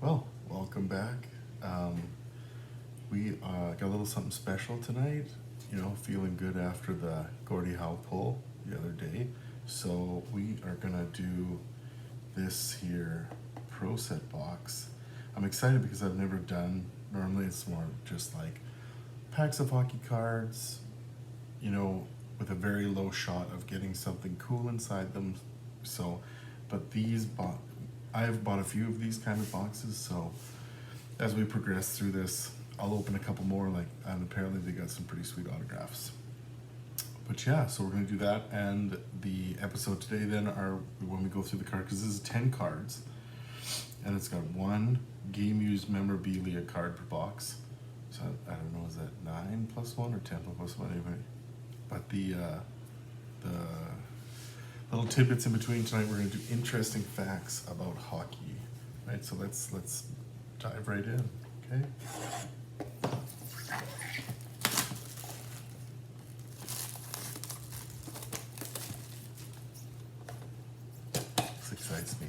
Well, welcome back. We got a little something special tonight. Feeling good after the Gordie Howe pull the other day. So we are gonna do this here Pro Set box. I'm excited because I've never done. Normally, it's more just like packs of hockey cards. With a very low shot of getting something cool inside them. So, but I've bought a few of these kind of boxes, so as we progress through this, I'll open a couple more, and apparently they got some pretty sweet autographs. But yeah, so we're gonna do that, and the episode today then are when we go through the card, because this is 10 cards, and it's got one game-used memorabilia card per box. So I don't know, is that 9 plus 1 or 10 plus 1 anyway? But the little tidbits in between tonight, we're going to do interesting facts about hockey, right? So let's dive right in, okay? This excites me.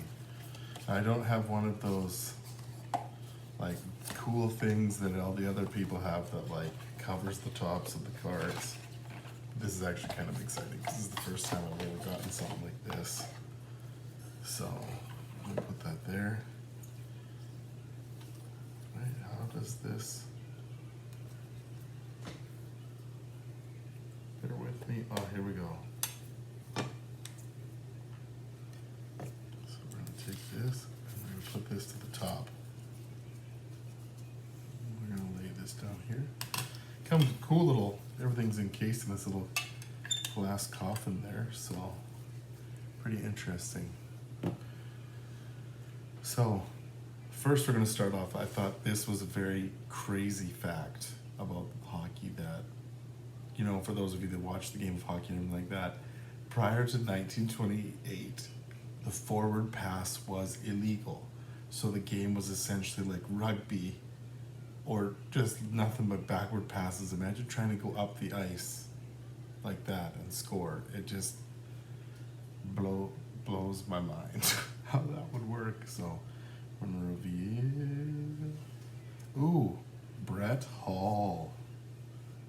I don't have one of those cool things that all the other people have that covers the tops of the cards. This is actually kind of exciting because this is the first time I've ever gotten something like this. So I'm gonna put that there. Right, how does this? Bear with me. Oh, here we go. So we're gonna take this and we're gonna put this to the top. We're gonna lay this down here. Comes with cool little, everything's encased in this little glass coffin there, so pretty interesting. So first we're going to start off, I thought this was a very crazy fact about hockey that, for those of you that watch the game of hockey and everything like that, prior to 1928, the forward pass was illegal. So the game was essentially like rugby, or just nothing but backward passes. Imagine trying to go up the ice like that and score. It just blows my mind how that would work. So I'm gonna reveal. Ooh, Brett Hall.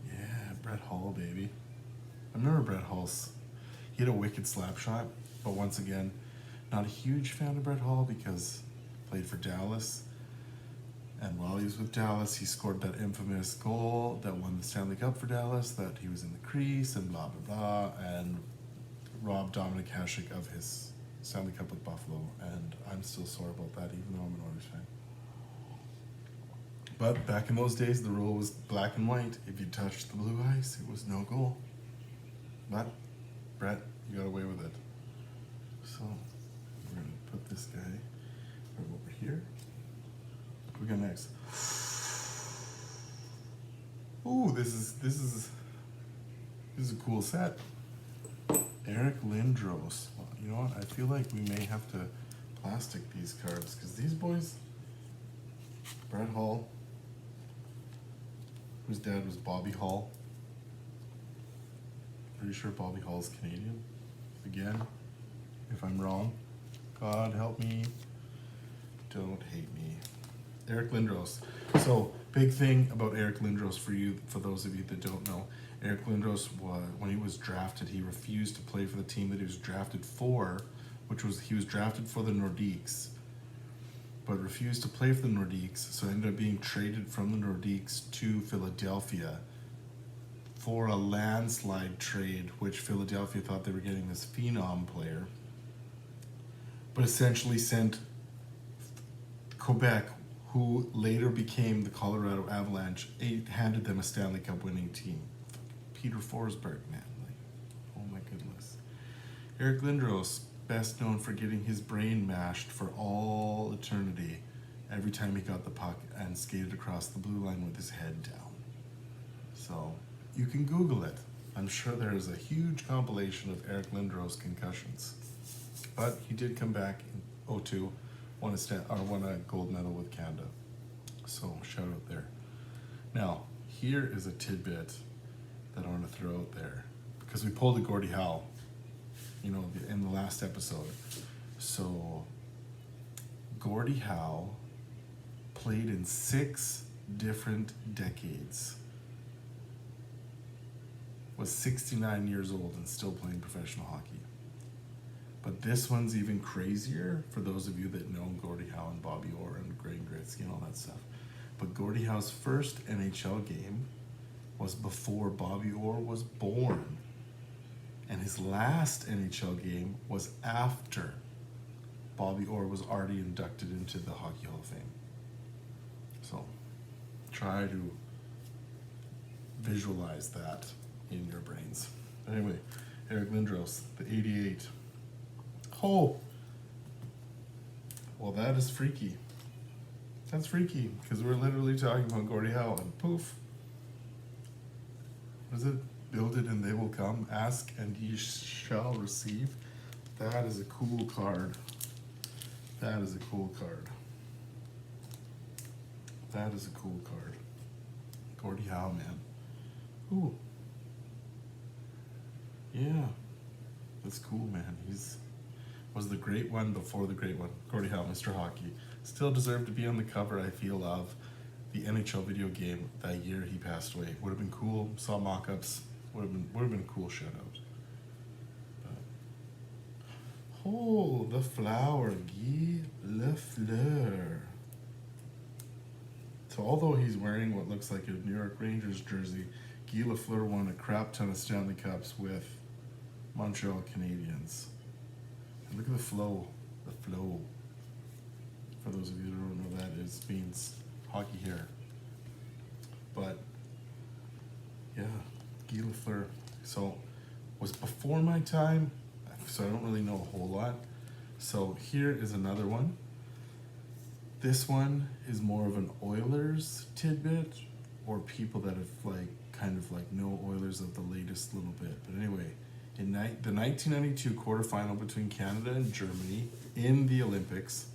Yeah, Brett Hall, baby. I remember Brett Hall's. He had a wicked slap shot, but once again, not a huge fan of Brett Hall because he played for Dallas. And while he was with Dallas, he scored that infamous goal that won the Stanley Cup for Dallas, that he was in the crease and blah, blah, blah, and robbed Dominik Hasek of his Stanley Cup with Buffalo. And I'm still sore about that, even though I'm an Oilers fan. But back in those days, the rule was black and white. If you touched the blue ice, it was no goal. But, Brett, you got away with it. So, we're going to put this guy right over here. We got next. Ooh, this is a cool set. Eric Lindros. Well, you know what? I feel like we may have to plastic these cards because these boys. Brett Hall, whose dad was Bobby Hall. Pretty sure Bobby Hall's Canadian. Again, if I'm wrong, God help me. Don't hate me. Eric Lindros. So, big thing about Eric Lindros for those of you that don't know. Eric Lindros, when he was drafted, he refused to play for the team that he was drafted for, he was drafted for the Nordiques, but refused to play for the Nordiques, so ended up being traded from the Nordiques to Philadelphia for a landslide trade, which Philadelphia thought they were getting this phenom player, but essentially sent Quebec, who later became the Colorado Avalanche, handed them a Stanley Cup winning team. Peter Forsberg, man. Oh my goodness. Eric Lindros, best known for getting his brain mashed for all eternity every time he got the puck and skated across the blue line with his head down. So, you can Google it. I'm sure there is a huge compilation of Eric Lindros concussions. But he did come back in 2002. Won a gold medal with Canada. So shout out there. Now, here is a tidbit that I want to throw out there. Because we pulled a Gordie Howe, in the last episode. So, Gordie Howe played in 6 different decades. Was 69 years old and still playing professional hockey. But this one's even crazier for those of you that know Gordie Howe and Bobby Orr and Greg Gretzky and all that stuff. But Gordie Howe's first NHL game was before Bobby Orr was born. And his last NHL game was after Bobby Orr was already inducted into the Hockey Hall of Fame. So try to visualize that in your brains. Anyway, Eric Lindros, the 88. Oh, well, that is freaky. That's freaky because we're literally talking about Gordie Howe and poof. What is it? Build it and they will come. Ask and ye shall receive. That is a cool card. That is a cool card. That is a cool card. Gordie Howe, man. Ooh. Yeah. That's cool, man. Was the great one before the great one. Gordie Howe, Mr. Hockey. Still deserved to be on the cover, I feel, of the NHL video game that year he passed away. Would have been cool. Saw mock-ups. Would have been a cool shout-out. Oh, the flower, Guy Lafleur. So although he's wearing what looks like a New York Rangers jersey, Guy Lafleur won a crap ton of Stanley Cups with Montreal Canadiens. And look at the flow. The flow. For those of you who don't know what that is, means hockey hair. But yeah, Guy Lafleur. So was before my time, so I don't really know a whole lot. So here is another one. This one is more of an Oilers tidbit, or people that have kind of know Oilers of the latest little bit. But anyway, in the 1992 quarterfinal between Canada and Germany in the Olympics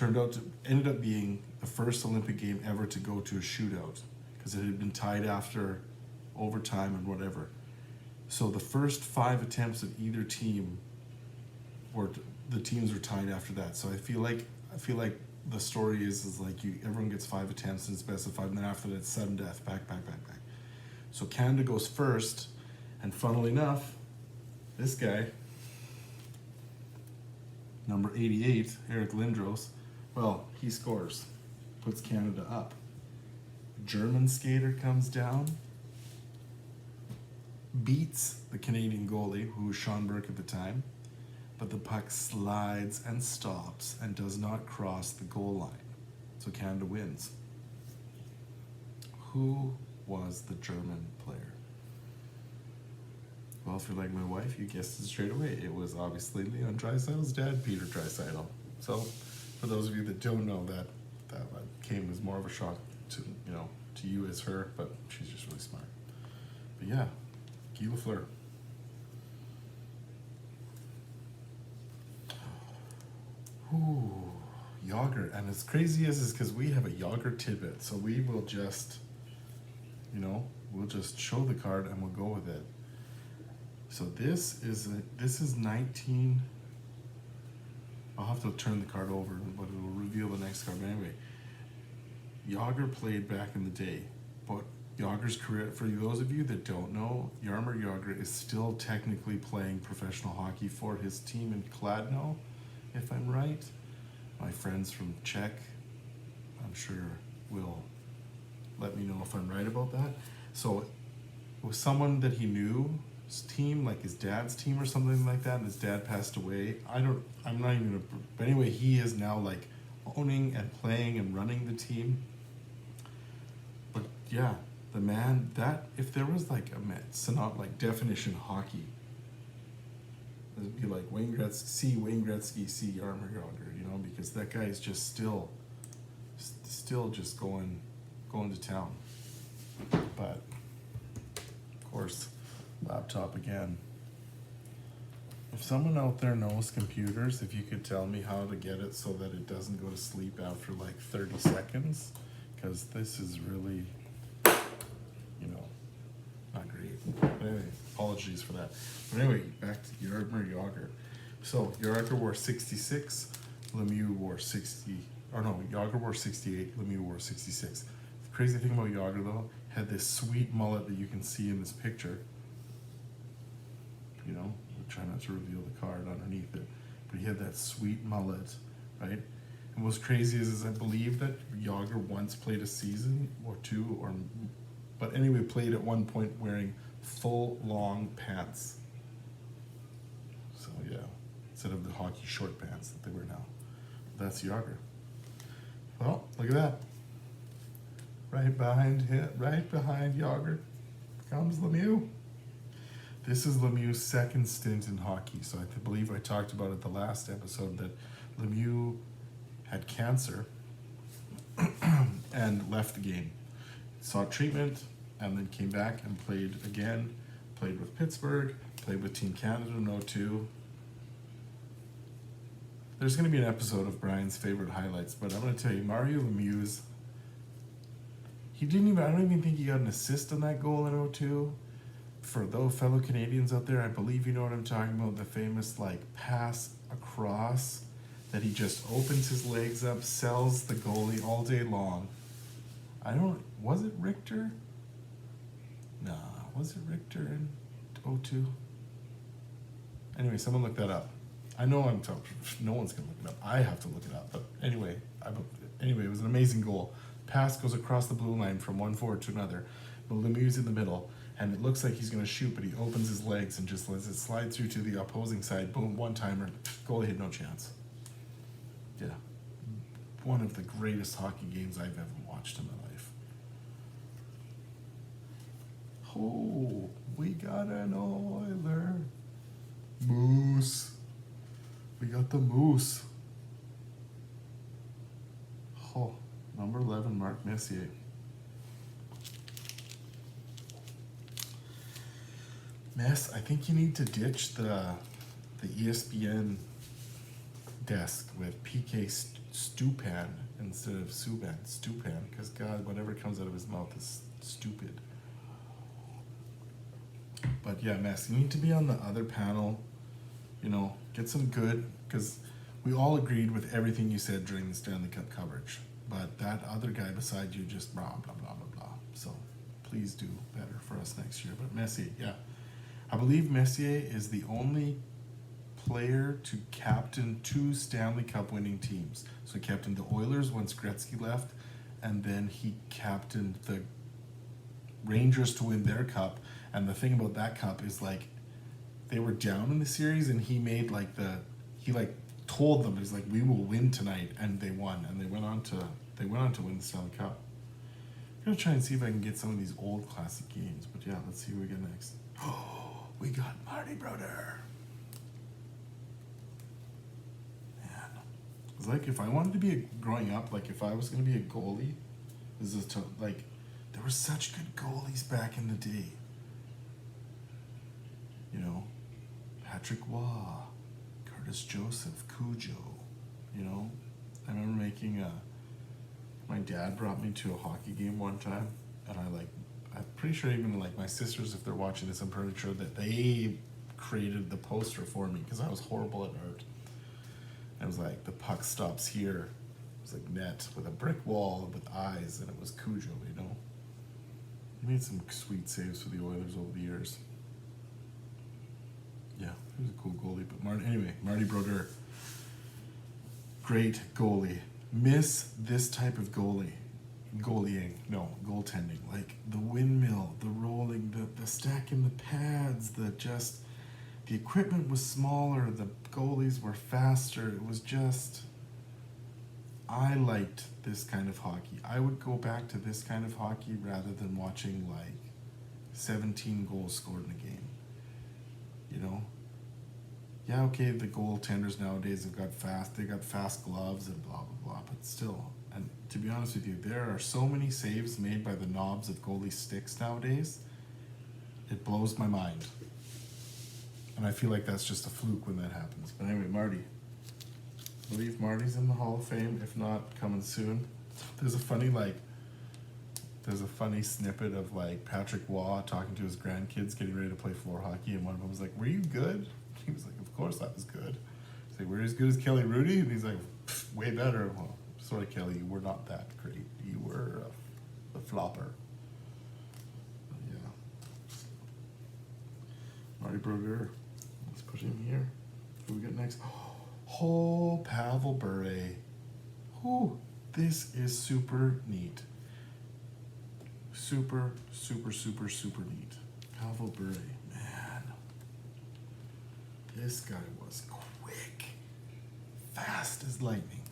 ended up being the first Olympic game ever to go to a shootout because it had been tied after overtime and whatever. So the first 5 attempts of either team the teams were tied after that. So I feel like the story is everyone gets 5 attempts and it's best of 5, and then after that it's sudden death, back. So Canada goes first, and funnily enough, this guy, number 88, Eric Lindros, well, he scores, puts Canada up. German skater comes down, beats the Canadian goalie, who was Sean Burke at the time, but the puck slides and stops and does not cross the goal line. So Canada wins. Who was the German player? Well, if you're like my wife, you guessed it straight away. It was obviously Leon Draisaitl's dad, Peter Draisaitl. So for those of you that don't know, that came as more of a shock to you as her, but she's just really smart. But yeah, Guy Lafleur. Ooh, Yager. And as crazy as is because we have a Yager tidbit, so we will just, we'll just show the card and we'll go with it. So this is 19. I'll have to turn the card over, but it will reveal the next card. But anyway, Yager played back in the day, but Yager's career, for those of you that don't know, Jaromir Jagr is still technically playing professional hockey for his team in Kladno, if I'm right. My friends from Czech, I'm sure, will let me know if I'm right about that. So it was someone that he knew, his team, like his dad's team or something like that, and his dad passed away. I'm not even gonna, but anyway, he is now owning and playing and running the team. But yeah, the man, that if there was definition hockey, it'd be like Wayne Gretzky, see Jaromir Jagr, because that guy is just still just going to town. But of course, laptop again. If someone out there knows computers, if you could tell me how to get it so that it doesn't go to sleep after 30 seconds, because this is really, not great. But anyway, apologies for that. But anyway, back to Jaromir Jagr. So Jagr wore 66, Lemieux wore or no, Yager wore 68, Lemieux wore 66. The crazy thing about Yager, though, had this sweet mullet that you can see in this picture. You know, I'll try not to reveal the card underneath it. But he had that sweet mullet, right? And what's crazy is I believe that Yager once played a season or two, but anyway, played at one point wearing full long pants. So yeah, instead of the hockey short pants that they wear now. That's Yager. Well, look at that. Right behind Yager comes Lemieux. This is Lemieux's second stint in hockey. So I believe I talked about it the last episode that Lemieux had cancer and left the game. Sought treatment and then came back and played again. Played with Pittsburgh, played with Team Canada in 2002. There's going to be an episode of Brian's favorite highlights, but I'm going to tell you, Mario Lemieux's, I don't even think he got an assist on that goal in 2002. For those fellow Canadians out there, I believe you know what I'm talking about, the famous pass across that he just opens his legs up, sells the goalie all day long. Was it Richter? Nah, was it Richter in 2002? Anyway, someone look that up. I know no one's going to look it up. I have to look it up. But anyway, it was an amazing goal. Pass goes across the blue line from one forward to another. But Lemieux's in the middle, and it looks like he's going to shoot, but he opens his legs and just lets it slide through to the opposing side. Boom, one-timer. Goalie had no chance. Yeah. One of the greatest hockey games I've ever watched in my life. Oh, we got an Oiler. Moose. We got the Moose. Oh, number 11, Mark Messier. I think you need to ditch the ESPN desk with PK Stupan instead of Subban. Stupan, because God, whatever comes out of his mouth is stupid. But yeah, Mess, you need to be on the other panel. You know, get some good, because we all agreed with everything you said during the Stanley Cup coverage. But that other guy beside you just blah, blah, blah, blah, blah. So please do better for us next year. But Messier, yeah. I believe Messier is the only player to captain 2 Stanley Cup winning teams. So he captained the Oilers once Gretzky left, and then he captained the Rangers to win their cup. And the thing about that cup is they were down in the series, and he made told them, he's like, we will win tonight, and they won, and they went on to win the Stanley Cup. I'm gonna try and see if I can get some of these old classic games, but yeah, let's see who we get next. Oh, we got Marty Brodeur. Man, it's if I wanted to be growing up, if I was gonna be a goalie, there were such good goalies back in the day. You know, Patrick Waugh, Curtis Joseph, Cujo, you know. I remember my dad brought me to a hockey game one time, and I'm pretty sure even my sisters, if they're watching this, I'm pretty sure that they created the poster for me, because I was horrible at art. It was the puck stops here. It was net with a brick wall with eyes, and it was Cujo, you know. He made some sweet saves for the Oilers over the years. Yeah, he was a cool goalie. But Marty Brodeur, great goalie. Miss this type of goaltending. The windmill, the rolling, the stacking the pads, the equipment was smaller, the goalies were faster. It was just, I liked this kind of hockey. I would go back to this kind of hockey rather than watching 17 goals scored in a game. You know? Yeah, okay, the goaltenders nowadays they got fast gloves and blah, blah, blah, but still, and to be honest with you, there are so many saves made by the knobs of goalie sticks nowadays, it blows my mind. And I feel like that's just a fluke when that happens. But anyway, Marty. I believe Marty's in the Hall of Fame, if not, coming soon. There's a funny snippet of Patrick Waugh talking to his grandkids getting ready to play floor hockey, and one of them was like, "Were you good?" He was like, "Of course I was good." He's like, "Were you as good as Kelly Rudy?" And he's like, "Way better." Well, Sorry, Kelly, you were not that great. You were the flopper. Yeah. Marty Berger. Let's put him here. Who we got next? Oh, Pavel Bure. Whew, this is super neat. Super, super, super, super neat. Pavel Bure, man. This guy was quick, fast as lightning.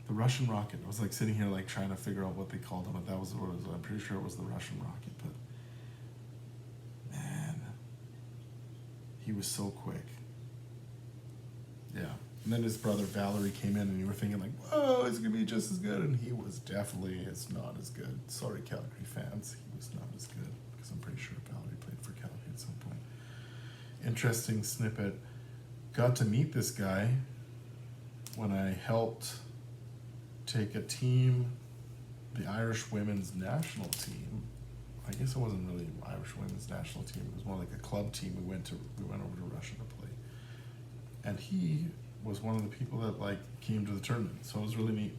The Russian rocket. I was like sitting here like trying to figure out what they called him, but that was what it was. I'm pretty sure it was the Russian rocket, but man, he was so quick. Yeah. And then his brother Valerie came in, and you were thinking like, whoa, it's gonna be just as good, and he was definitely not as good. Sorry, Calgary fans, he was not as good, because I'm pretty sure Valerie played for Calgary at some point. Interesting snippet. Got to meet this guy when I helped take a team, the Irish women's national team. I guess it wasn't really Irish women's national team. It was more like a club team. We went over to Russia to play, and he was one of the people that like came to the tournament. So it was really neat.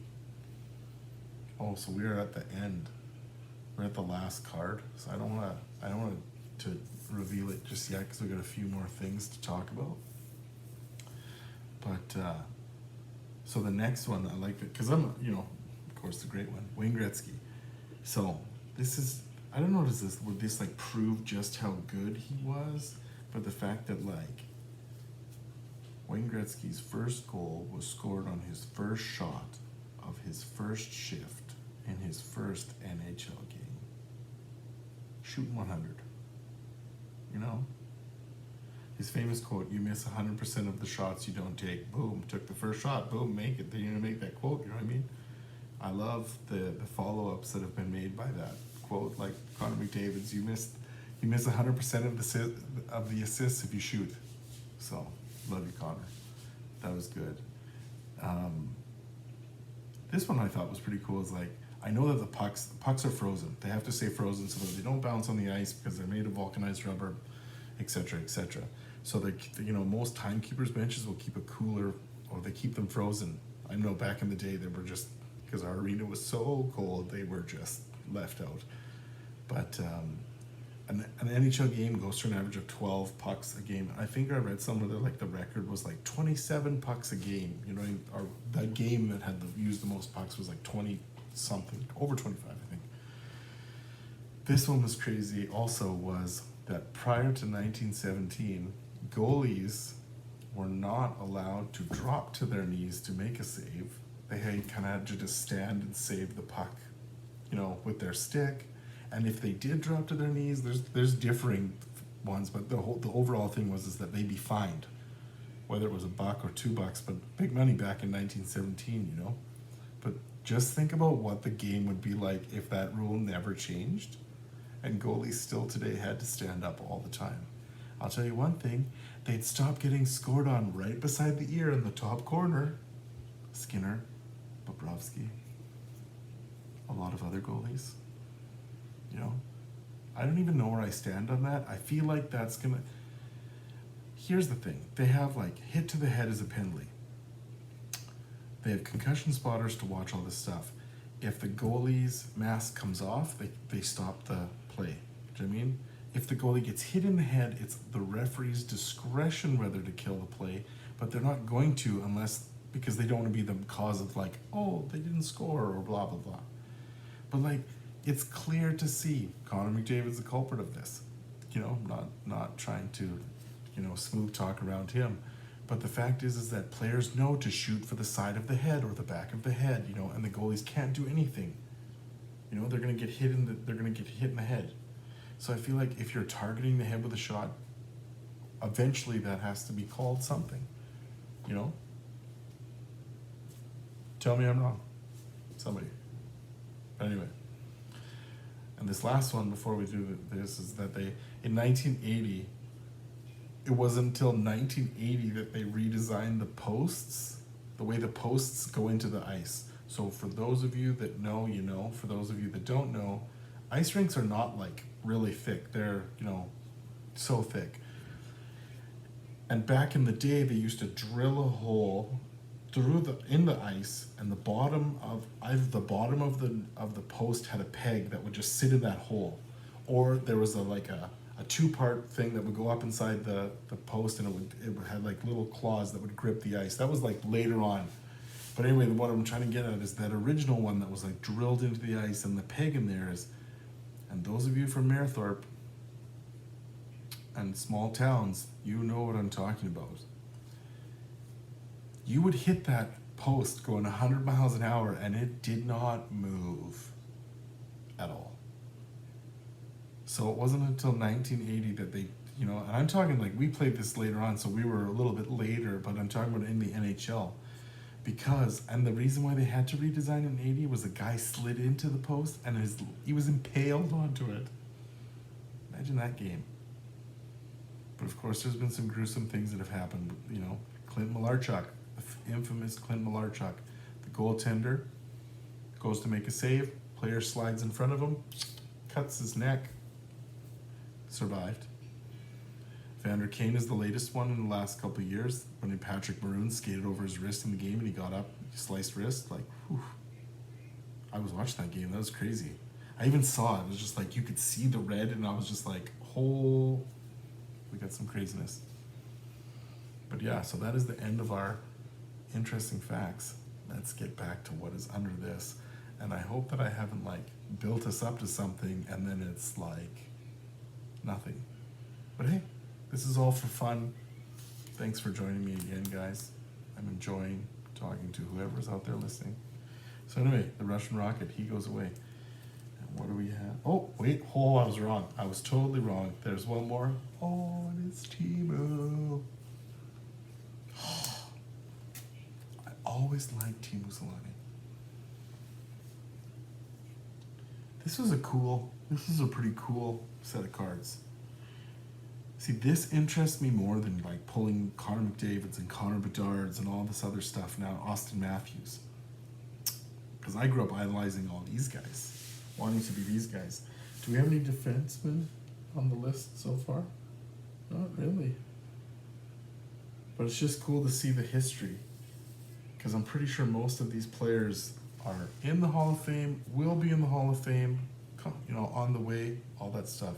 Oh, so we are at the end. We're at the last card. So I don't want to reveal it just yet because we got a few more things to talk about. But so the next one I like it because I'm of course the great one, Wayne Gretzky. So this is, I don't know, would this like prove just how good he was, but the fact that like Wayne Gretzky's first goal was scored on his first shot of his first shift in his first NHL game. Shooting 100. His famous quote, "You miss 100% of the shots you don't take." Boom, took the first shot. Boom, make it. Then you're going to make that quote, you know what I mean? I love the follow-ups that have been made by that quote, like Connor McDavid's, you miss 100% of the assists if you shoot. So, love you, Connor. That was good. This one I thought was pretty cool. Is like, I know that the pucks are frozen. They have to stay frozen so that they don't bounce on the ice because they're made of vulcanized rubber, etc., etc. So most timekeepers benches will keep a cooler, or they keep them frozen. I know back in the day they were just, because our arena was so cold, they were just left out. But an NHL game goes for an average of 12 pucks a game. I think I read somewhere that like the record was like 27 pucks a game. Or that game that had used the most pucks was like 20 something, over 25, I think. This one was crazy also, was that prior to 1917, goalies were not allowed to drop to their knees to make a save. They kind of had to just stand and save the puck, with their stick. And if they did drop to their knees, there's differing ones, but the overall thing was that they'd be fined, whether it was $1 or $2, but big money back in 1917, But just think about what the game would be like if that rule never changed, and goalies still today had to stand up all the time. I'll tell you one thing, they'd stop getting scored on right beside the ear in the top corner. Skinner, Bobrovsky, a lot of other goalies. I don't even know where I stand on that. I feel like that's gonna... Here's the thing. They have like hit to the head as a penalty. They have concussion spotters to watch all this stuff. If the goalie's mask comes off, they stop the play. Do you know what I mean? If the goalie gets hit in the head, it's the referee's discretion whether to kill the play, but they're not going to because they don't want to be the cause of like, oh, they didn't score or blah, blah, blah. But like, it's clear to see Connor McDavid's the culprit of this. Not trying to, smooth talk around him. But the fact is that players know to shoot for the side of the head or the back of the head, and the goalies can't do anything. They're gonna get hit in the head. So I feel like if you're targeting the head with a shot, eventually that has to be called something. Tell me I'm wrong. Somebody. But anyway. And this last one before we do this is that in 1980, it wasn't until 1980 that they redesigned the posts, the way the posts go into the ice. So for those of you that know, for those of you that don't know, ice rinks are not like really thick. They're, so thick. And back in the day, they used to drill a hole in the ice, and the bottom of either the bottom of the post had a peg that would just sit in that hole, or there was a two-part thing that would go up inside the post, and it would have like little claws that would grip the ice. That was like later on. But anyway, what I'm trying to get at is that original one that was like drilled into the ice, and the peg in there is, and those of you from Mayerthorpe and small towns, you know what I'm talking about. You would hit that post going 100 miles an hour and it did not move at all. So it wasn't until 1980 that they, and I'm talking like we played this later on, so we were a little bit later, but I'm talking about in the NHL. And the reason why they had to redesign it in 80 was a guy slid into the post and he was impaled onto it. Imagine that game. But of course, there's been some gruesome things that have happened. Clint Malarchuk, the infamous Clint Malarchuk, the goaltender, goes to make a save, player slides in front of him, cuts his neck, survived. Vander Kane is the latest one in the last couple of years, when Patrick Maroon skated over his wrist in the game and he got up, sliced wrist, like, whew. I was watching that game, that was crazy. I even saw it was just like, you could see the red, and I was just like, we got some craziness. But yeah, so that is the end of our interesting facts. Let's get back to what is under this. And I hope that I haven't built us up to something and then it's nothing. But hey, this is all for fun. Thanks for joining me again, guys. I'm enjoying talking to whoever's out there listening. So anyway, the Russian rocket, he goes away. And what do we have? Oh, wait, I was wrong. I was totally wrong. There's one more. Oh, and it's Teemu. I always liked Teemu Selanne. This is a pretty cool set of cards. See, this interests me more than pulling Connor McDavid's and Connor Bedard's and all this other stuff now, Austin Matthews. Because I grew up idolizing all these guys, wanting to be these guys. Do we have any defensemen on the list so far? Not really. But it's just cool to see the history. Because I'm pretty sure most of these players are in the Hall of Fame, will be in the Hall of Fame, on the way, all that stuff.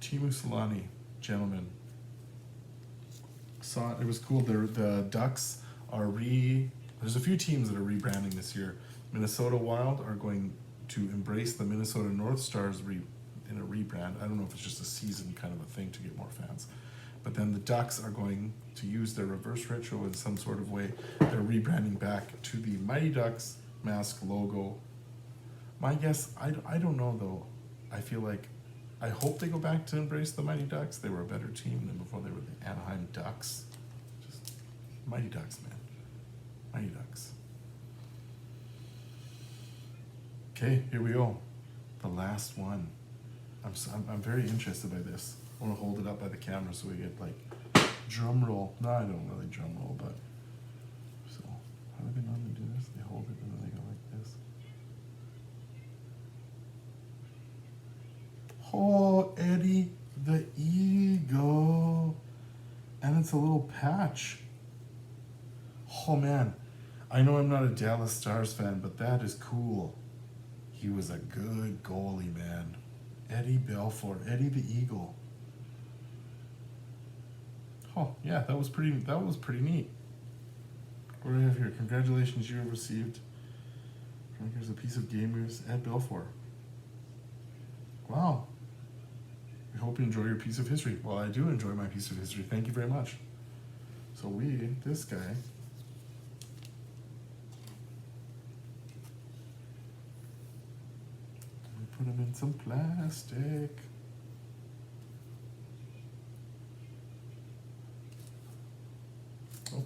Teemu Selanne, gentlemen. It was cool. The Ducks there's a few teams that are rebranding this year. Minnesota Wild are going to embrace the Minnesota North Stars in a rebrand. I don't know if it's just a season kind of a thing to get more fans. But then the Ducks are going to use their reverse retro in some sort of way. They're rebranding back to the Mighty Ducks mask logo. My guess, I don't know though. I hope they go back to embrace the Mighty Ducks. They were a better team than before they were the Anaheim Ducks. Just Mighty Ducks, man. Mighty Ducks. Okay, here we go. The last one. I'm very interested by this. I want to hold it up by the camera so we get drum roll. No, I don't really drum roll, but so how do they normally do this? They hold it and then they go like this. Oh, Eddie the Eagle. And it's a little patch. Oh man, I know I'm not a Dallas Stars fan, but that is cool. He was a good goalie, man. Eddie Belfour, Eddie the Eagle. Oh yeah, that was pretty neat. What do we have here? Congratulations, you have received. Here's a piece of gamers at Belfour. Wow. We hope you enjoy your piece of history. Well, I do enjoy my piece of history. Thank you very much. So this guy. We put him in some plastic. Oh,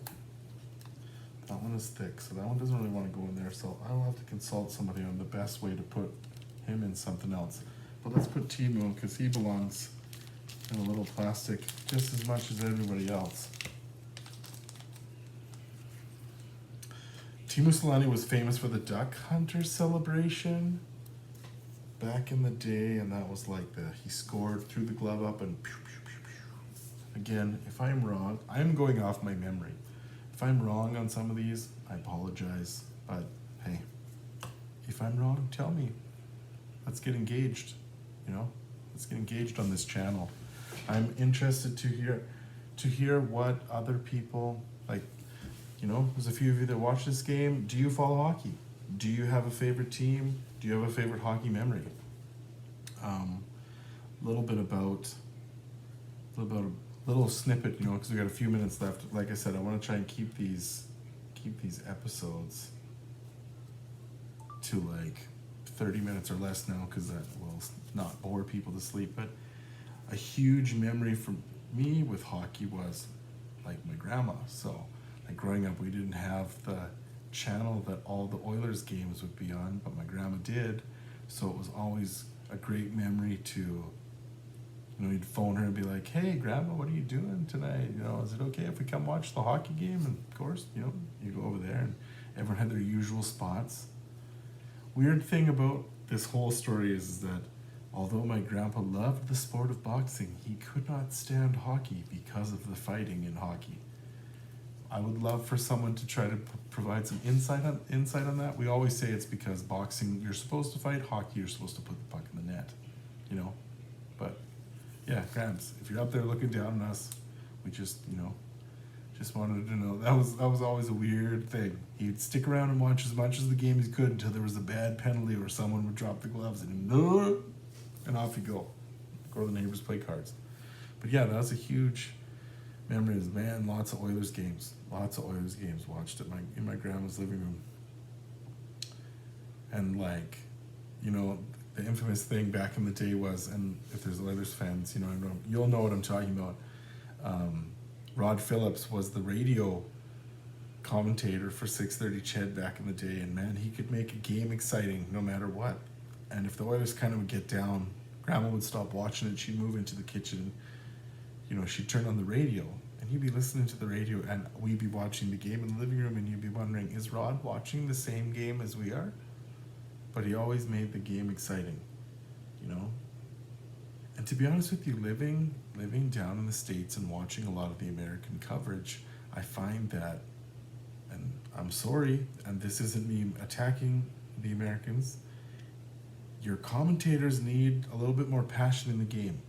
that one is thick, so that one doesn't really want to go in there. So I will have to consult somebody on the best way to put him in something else. But let's put Teemu, because he belongs in a little plastic just as much as everybody else. Teemu Selanne was famous for the Duck Hunter celebration back in the day, and that was he scored, threw the glove up, and pew, pew, pew, pew. Again, if I'm wrong, I'm going off my memory. If if I'm wrong on some of these, I apologize. But hey, if I'm wrong, tell me. Let's get engaged. Let's get engaged on this channel. I'm interested to hear what other people like. There's a few of you that watch this game. Do you follow hockey? Do you have a favorite team? Do you have a favorite hockey memory? Little snippet, because we got a few minutes left. Like I said, I want to try and keep these episodes to like 30 minutes or less now, because that will not bore people to sleep. But a huge memory for me with hockey was like my grandma. So like growing up, we didn't have the channel that all the Oilers games would be on, but my grandma did. So it was always a great memory to, you'd phone her and be like, hey, Grandma, what are you doing tonight? Is it okay if we come watch the hockey game? And of course, you go over there, and everyone had their usual spots. Weird thing about this whole story is that although my grandpa loved the sport of boxing, he could not stand hockey because of the fighting in hockey. I would love for someone to try to provide some insight on that. We always say it's because boxing, you're supposed to fight. Hockey, you're supposed to put the puck in the net, But yeah, Gramps, if you're up there looking down on us, we just wanted to know. That was always a weird thing. He'd stick around and watch as much of the game as he could until there was a bad penalty or someone would drop the gloves and off you go. Go to the neighbors, play cards. But yeah, that was a huge memory. Man, lots of Oilers games. Watched it in my grandma's living room. And the infamous thing back in the day was, and if there's Oilers fans, you'll know what I'm talking about. Rod Phillips was the radio commentator for 6:30 Ched back in the day, and man, he could make a game exciting no matter what. And if the Oilers kind of would get down, Grandma would stop watching it. She'd move into the kitchen. She'd turn on the radio, and he'd be listening to the radio, and we'd be watching the game in the living room, and you'd be wondering, is Rod watching the same game as we are? But he always made the game exciting, And to be honest with you, living down in the States and watching a lot of the American coverage, I find that, and I'm sorry, and this isn't me attacking the Americans, your commentators need a little bit more passion in the game,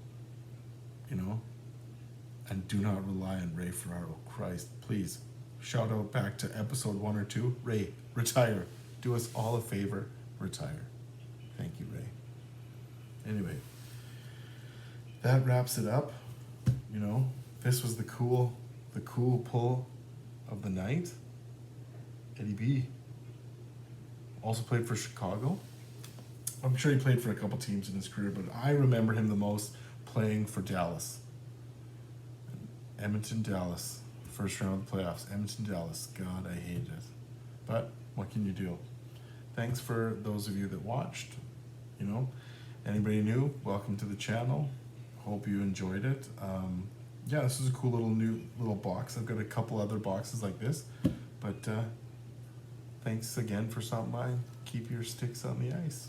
and do not rely on Ray Ferraro. Christ, please, shout out back to episode 1 or 2. Ray, retire. Do us all a favor, retire. Thank you, Ray. Anyway, that wraps it up. This was the cool pull of the night. Eddie B. Also played for Chicago. I'm sure he played for a couple teams in his career, but I remember him the most playing for Dallas. Edmonton, Dallas. First round of the playoffs. Edmonton, Dallas. God, I hate it. But what can you do? Thanks for those of you that watched. Anybody new, welcome to the channel. Hope you enjoyed it. Yeah, this is a cool little box. I've got a couple other boxes like this. But thanks again for stopping by. Keep your sticks on the ice.